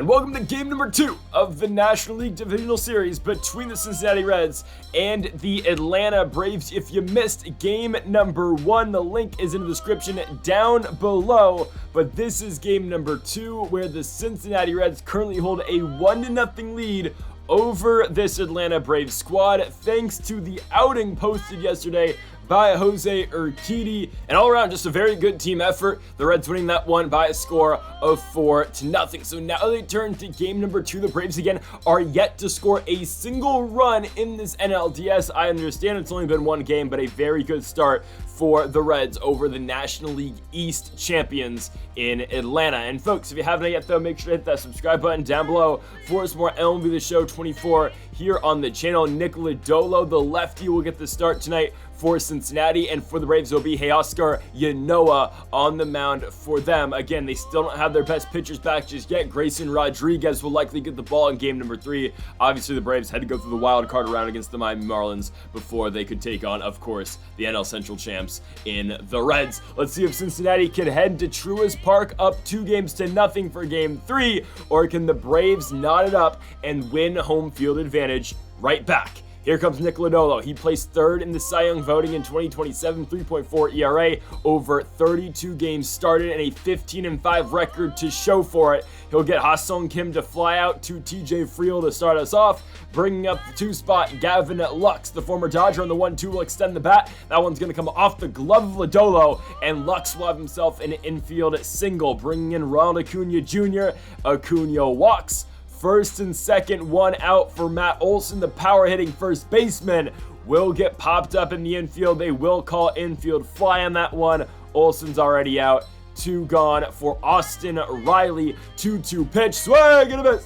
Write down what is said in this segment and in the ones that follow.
and welcome to game number 2 of the National League Divisional Series between the Cincinnati Reds and the Atlanta Braves. If you missed game number 1, the link is in the description down below, but this is game number 2 where the Cincinnati Reds currently hold a 1-0 lead over this Atlanta Braves squad thanks to the outing posted yesterday by Jose Urquidy, and all around just a very good team effort. The Reds winning that one by a score of 4-0. So now they turn to game number 2. The Braves again are yet to score a single run in this NLDS. I understand it's only been one game, but a very good start for the Reds over the National League East champions in Atlanta. And folks, if you haven't yet though, make sure to hit that subscribe button down below for some more MLB The Show 24 here on the channel. Nick Lodolo, the lefty, will get the start tonight for Cincinnati, and for the Braves it'll be Oscar Yanoa on the mound for them. Again, they still don't have their best pitchers back just yet. Grayson Rodriguez will likely get the ball in game number 3. Obviously the Braves had to go through the wild card round against the Miami Marlins before they could take on, of course, the NL Central champs in the Reds. Let's see if Cincinnati can head to Truist Park up 2-0 for game 3, or can the Braves knot it up and win home field advantage right back. Here comes Nick Lodolo. He placed 3rd in the Cy Young voting in 2027, 3.4 ERA, over 32 games started, and a 15-5 record to show for it. He'll get Ha-Seong Kim to fly out to TJ Friel to start us off, bringing up the 2 spot. Gavin Lux, the former Dodger, on the 1-2 will extend the bat. That one's going to come off the glove of Lodolo, and Lux will have himself an infield single, bringing in Ronald Acuna Jr. Acuna walks. First and second, 1 out for Matt Olson, the power-hitting first baseman, will get popped up in the infield. They will call infield fly on that one. Olson's already out. 2 gone for Austin Riley. 2-2 pitch, swing and a miss.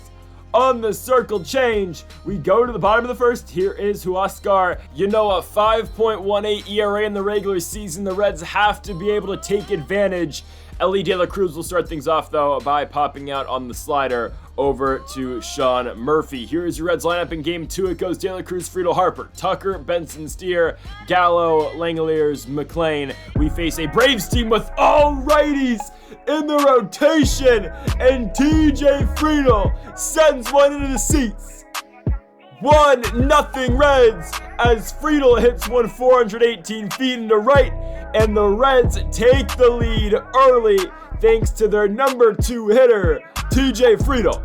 On the circle change, we go to the bottom of the first. Here is Huascar Yanoa, 5.18 ERA in the regular season. The Reds have to be able to take advantage. Ellie De La Cruz will start things off, though, by popping out on the slider over to Sean Murphy. Here is your Reds lineup in game 2. It goes De La Cruz, Friedel, Harper, Tucker, Benson, Steer, Gallo, Langoliers, McLean. We face a Braves team with all righties in the rotation, and TJ Friedel sends one into the seats. 1-0 Reds as Friedel hits one 418 feet into right, and the Reds take the lead early thanks to their number 2 hitter, TJ Friedel.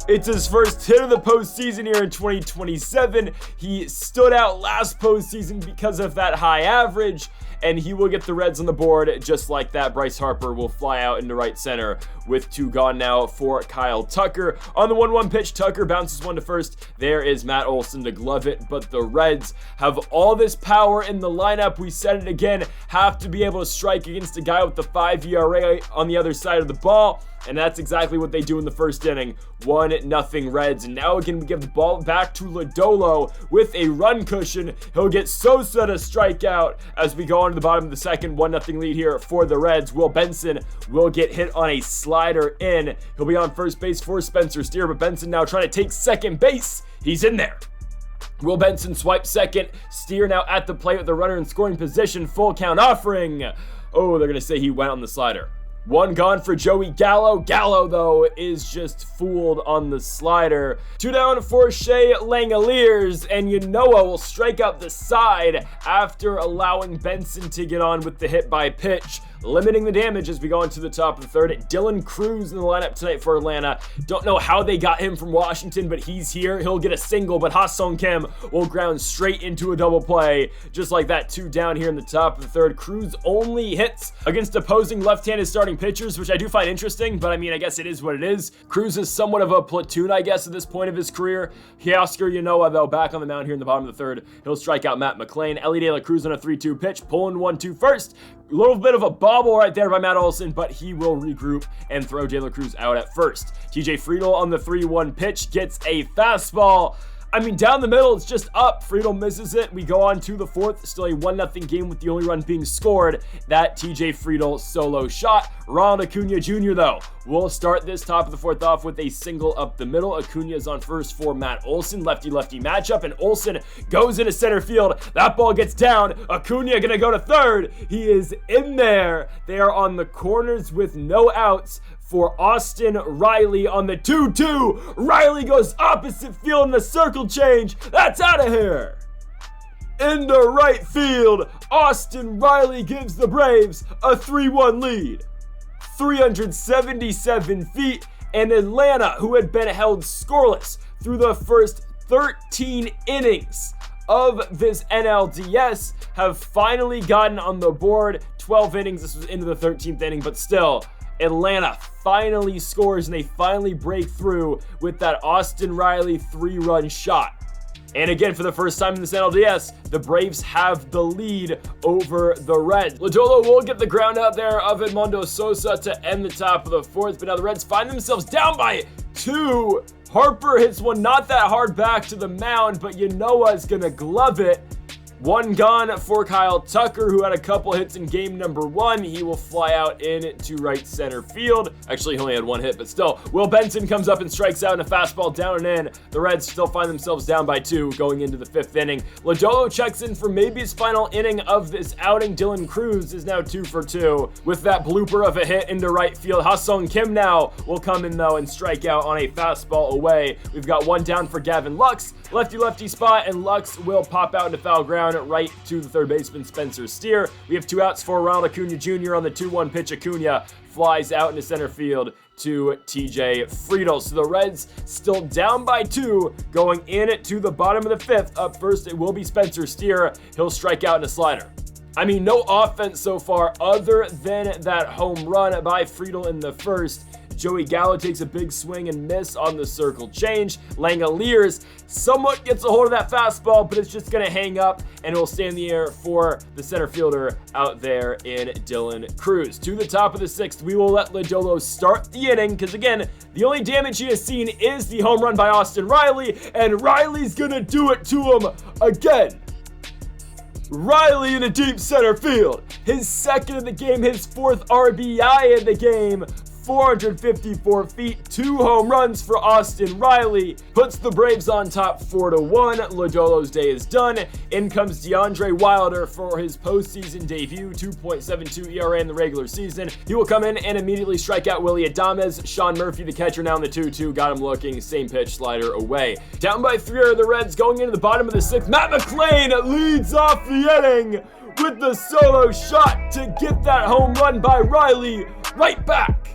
It's his first hit of the postseason here in 2027. He stood out last postseason because of that high average, and he will get the Reds on the board just like that. Bryce Harper will fly out into right center with 2 gone now for Kyle Tucker. On the 1-1 pitch, Tucker bounces one to first. There is Matt Olson to glove it, but the Reds have all this power in the lineup. We said it again, have to be able to strike against a guy with the 5 ERA on the other side of the ball. And that's exactly what they do in the first inning. 1-0 Reds. And now again, we give the ball back to Lodolo with a run cushion. He'll get Sosa to strike out as we go on to the bottom of the second. 1-0 lead here for the Reds. Will Benson will get hit on a slider in. He'll be on first base for Spencer Steer, but Benson now trying to take second base. He's in there. Will Benson swipe second. Steer now at the plate with the runner in scoring position. Full count offering. Oh, they're going to say he went on the slider. 1 gone for Joey Gallo. Gallo, though, is just fooled on the slider. 2 down for Shea Langoliers, and Yanoa will strike out the side after allowing Benson to get on with the hit by pitch, limiting the damage as we go into the top of the third. Dylan Cruz in the lineup tonight for Atlanta. Don't know how they got him from Washington, but he's here. He'll get a single, but Ha-Seong Kim will ground straight into a double play. Just like that, 2 down here in the top of the third. Cruz only hits against opposing left-handed starting pitchers, which I do find interesting, but I mean, I guess it is what it is. Cruz is somewhat of a platoon, I guess, at this point of his career. Oscar Yanoa, though, back on the mound here in the bottom of the third. He'll strike out Matt McLean. Ellie De La Cruz on a 3-2 pitch, pulling 1-2 first. A little bit of a bobble right there by Matt Olson, but he will regroup and throw De La Cruz out at first. TJ Friedel on the 3-1 pitch gets a fastball. I mean, down the middle, it's just up. Friedel misses it. We go on to the fourth. Still a 1-0 game with the only run being scored. That TJ Friedel solo shot. Ronald Acuna Jr., though, will start this top of the fourth off with a single up the middle. Acuna is on first for Matt Olson. Lefty-lefty matchup, and Olson goes into center field. That ball gets down. Acuna gonna go to third. He is in there. They are on the corners with no outs. for Austin Riley on the 2-2. Riley goes opposite field in the circle change. That's out of here. Into right field, Austin Riley gives the Braves a 3-1 lead. 377 feet, and Atlanta, who had been held scoreless through the first 13 innings of this NLDS, have finally gotten on the board. 12 innings, this was into the 13th inning, but still, Atlanta finally scores and they finally break through with that Austin Riley 3-run shot. And again, for the first time in this NLDS, the Braves have the lead over the Reds. Lodolo will get the ground out there of Edmundo Sosa to end the top of the fourth, but now the Reds find themselves down by 2. Harper hits one not that hard back to the mound, but Yanoa's gonna glove it. 1 gone for Kyle Tucker, who had a couple hits in game number 1. He will fly out into right center field. Actually, he only had 1 hit, but still. Will Benson comes up and strikes out in a fastball down and in. The Reds still find themselves down by 2 going into the 5th inning. Lodolo checks in for maybe his final inning of this outing. Dylan Cruz is now 2 for 2 with that blooper of a hit into right field. Ha-Sung Kim now will come in though and strike out on a fastball away. We've got 1 down for Gavin Lux. Lefty spot, and Lux will pop out into foul ground right to the third baseman Spencer Steer. We have 2 outs for Ronald Acuna Jr. on the 2-1 pitch. Acuna flies out into center field to TJ Friedl. So the Reds still down by 2 going in to the bottom of the 5th. Up first, it will be Spencer Steer. He'll strike out in a slider. I mean, no offense so far other than that home run by Friedl in the first. Joey Gallo takes a big swing and miss on the circle change. Langoliers somewhat gets a hold of that fastball, but it's just going to hang up and it will stay in the air for the center fielder out there in Dylan Cruz. To the top of the 6th, we will let Lodolo start the inning because, again, the only damage he has seen is the home run by Austin Riley, and Riley's going to do it to him again. Riley in a deep center field. His 2nd of the game, his 4th RBI in the game. 454 feet, 2 home runs for Austin Riley, puts the Braves on top 4-1. Lodolo's day is done. In comes DeAndre Wilder for his postseason debut, 2.72 ERA in the regular season. He will come in and immediately strike out Willie Adames. Sean Murphy, the catcher, now in the 2-2, got him looking, same pitch, slider away. Down by 3 are the Reds going into the bottom of the 6th. Matt McLain leads off the inning with the solo shot to get that home run by Riley right back.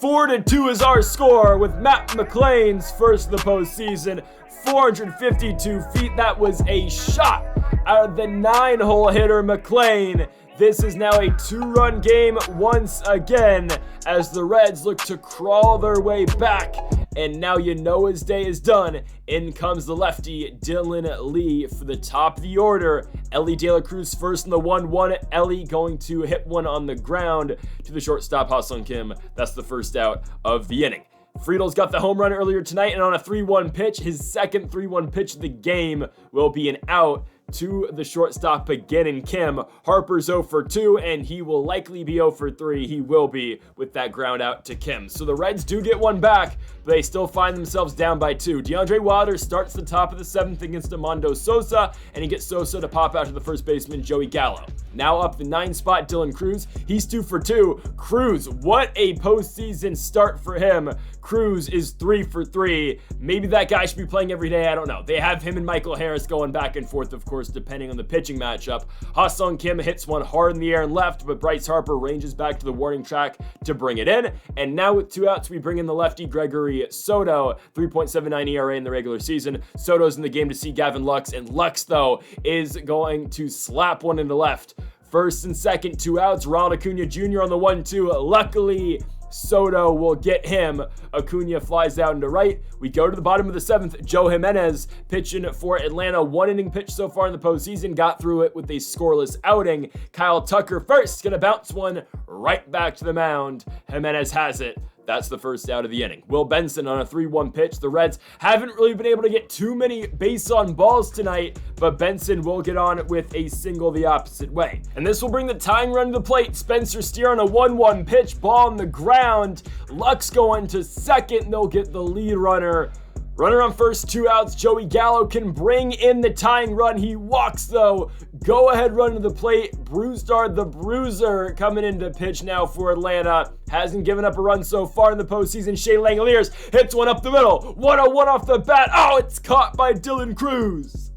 4-2 is our score with Matt McLain's first of the postseason. 452 feet. That was a shot out of the 9-hole hitter McLain. This is now a 2-run game once again as the Reds look to crawl their way back. And now Yanoa's day is done. In comes the lefty, Dylan Lee, for the top of the order. Ellie De La Cruz first in the 1-1. Ellie going to hit one on the ground to the shortstop, Ha-Sung Kim. That's the first out of the inning. Friedl's got the home run earlier tonight, and on a 3-1 pitch, his 2nd 3-1 pitch of the game will be an out to the shortstop again in Kim. Harper's 0 for 2, and he will likely be 0 for 3. He will be with that ground out to Kim. So the Reds do get one back, but they still find themselves down by 2. DeAndre Wilder starts the top of the 7th against Edmundo Sosa, and he gets Sosa to pop out to the first baseman, Joey Gallo. Now up the 9 spot, Dylan Cruz. He's 2 for 2. Cruz, what a postseason start for him. Cruz is 3 for 3. Maybe that guy should be playing every day. I don't know. They have him and Michael Harris going back and forth, of course, depending on the pitching matchup. Ha-Sung Kim hits one hard in the air and left, but Bryce Harper ranges back to the warning track to bring it in. And now with 2 outs, we bring in the lefty Gregory Soto, 3.79 ERA in the regular season. Soto's in the game to see Gavin Lux, and Lux, though, is going to slap one into left. First and second, 2 outs. Ronald Acuna Jr. on the 1-2. Luckily, Soto will get him. Acuna flies out into right. We go to the bottom of the 7th. Joe Jimenez pitching for Atlanta. 1-inning pitch so far in the postseason. Got through it with a scoreless outing. Kyle Tucker first. Gonna bounce one right back to the mound. Jimenez has it. That's the first out of the inning. Will Benson on a 3-1 pitch. The Reds haven't really been able to get too many base on balls tonight, but Benson will get on with a single the opposite way. And this will bring the tying run to the plate. Spencer Steer on a 1-1 pitch. Ball on the ground. Lux going to second. They'll get the lead runner Runner on first, 2 outs. Joey Gallo can bring in the tying run. He walks though. Go ahead run to the plate. Brewstar the Bruiser coming into pitch now for Atlanta. Hasn't given up a run so far in the postseason. Shea Langoliers hits one up the middle. 1-0-1 off the bat. Oh, it's caught by Dylan Cruz.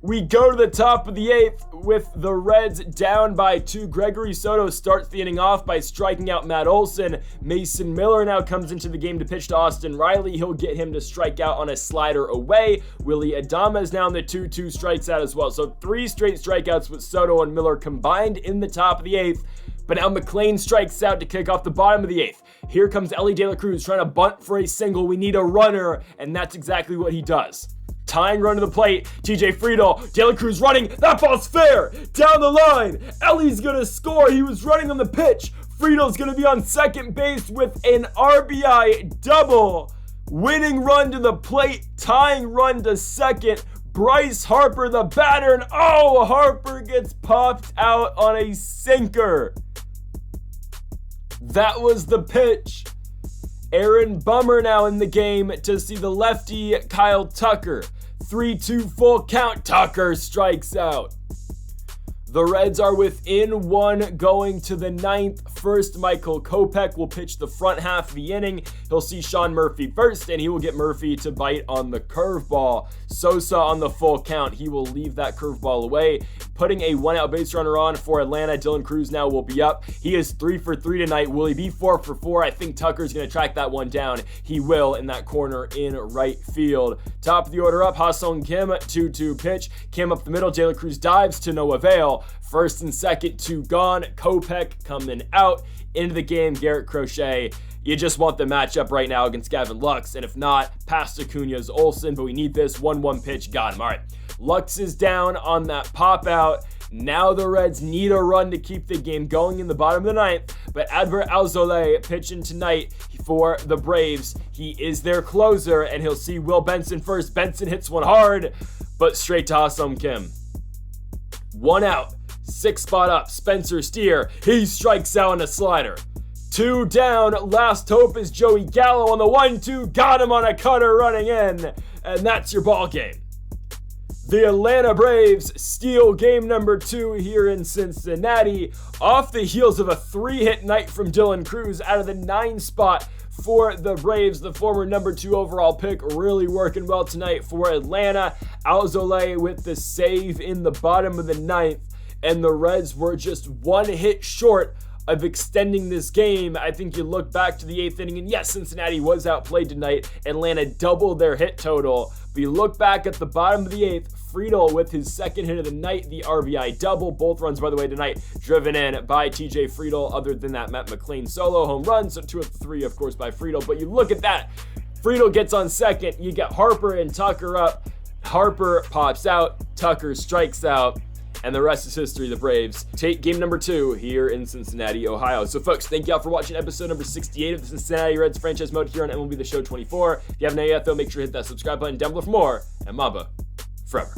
We go to the top of the 8th with the Reds down by 2. Gregory Soto starts the inning off by striking out Matt Olson. Mason Miller now comes into the game to pitch to Austin Riley. He'll get him to strike out on a slider away. Willie Adames now in the 2-2 strikes out as well. So 3 straight strikeouts with Soto and Miller combined in the top of the 8th. But now McLean strikes out to kick off the bottom of the 8th. Here comes Ellie De La Cruz trying to bunt for a single. We need a runner, and that's exactly what he does. Tying run to the plate, TJ Friedel, De La Cruz running, that ball's fair, down the line, Ellie's gonna score, he was running on the pitch, Friedel's gonna be on second base with an RBI double, winning run to the plate, tying run to second, Bryce Harper the batter, and oh, Harper gets popped out on a sinker. That was the pitch. Aaron Bummer now in the game to see the lefty Kyle Tucker. 3-2 full count. Tucker strikes out. The Reds are within 1 going to the 9th. First, Michael Kopech will pitch the front half of the inning. He'll see Sean Murphy first, and he will get Murphy to bite on the curveball. Sosa on the full count. He will leave that curveball away, putting a 1-out base runner on for Atlanta. Dylan Cruz now will be up. He is 3 for 3 tonight. Will he be 4 for 4? I think Tucker's going to track that one down. He will in that corner in right field. Top of the order up, Ha-Seong Kim, 2-2 pitch. Kim up the middle. De La Cruz dives to no avail. First and second, 2 gone. Kopech coming out into the game. Garrett Crochet. You just want the matchup right now against Gavin Lux. And if not, past Acuna's Olsen. But we need this 1-1 pitch. Got him. All right. Lux is down on that pop out. Now the Reds need a run to keep the game going in the bottom of the 9th. But Adbert Alzolay pitching tonight for the Braves. He is their closer, and he'll see Will Benson first. Benson hits one hard, but straight to Ha-Seong Kim. 1 out. 6 spot up. Spencer Steer. He strikes out on a slider. 2 down. Last hope is Joey Gallo on the 1-2. Got him on a cutter running in. And that's your ball game. The Atlanta Braves steal game number 2 here in Cincinnati off the heels of a 3-hit night from Dylan Cruz out of the 9 spot for the Braves. The former number 2 overall pick really working well tonight for Atlanta. Alzolay with the save in the bottom of the 9th, and the Reds were just 1 hit short of extending this game. I think you look back to the 8th inning, and yes, Cincinnati was outplayed tonight. Atlanta doubled their hit total. But you look back at the bottom of the 8th, Friedel with his second hit of the night, the RBI double. Both runs, by the way, tonight driven in by TJ Friedel. Other than that, Matt McLean solo home run, so 2 of 3, of course, by Friedel. But you look at that, Friedel gets on second. You get Harper and Tucker up. Harper pops out, Tucker strikes out, and the rest is history. The Braves take game number 2 here in Cincinnati, Ohio. So, folks, thank you all for watching episode number 68 of the Cincinnati Reds franchise mode here on MLB The Show 24. If you haven't yet, though, make sure to hit that subscribe button down below for more. And Mamba, forever.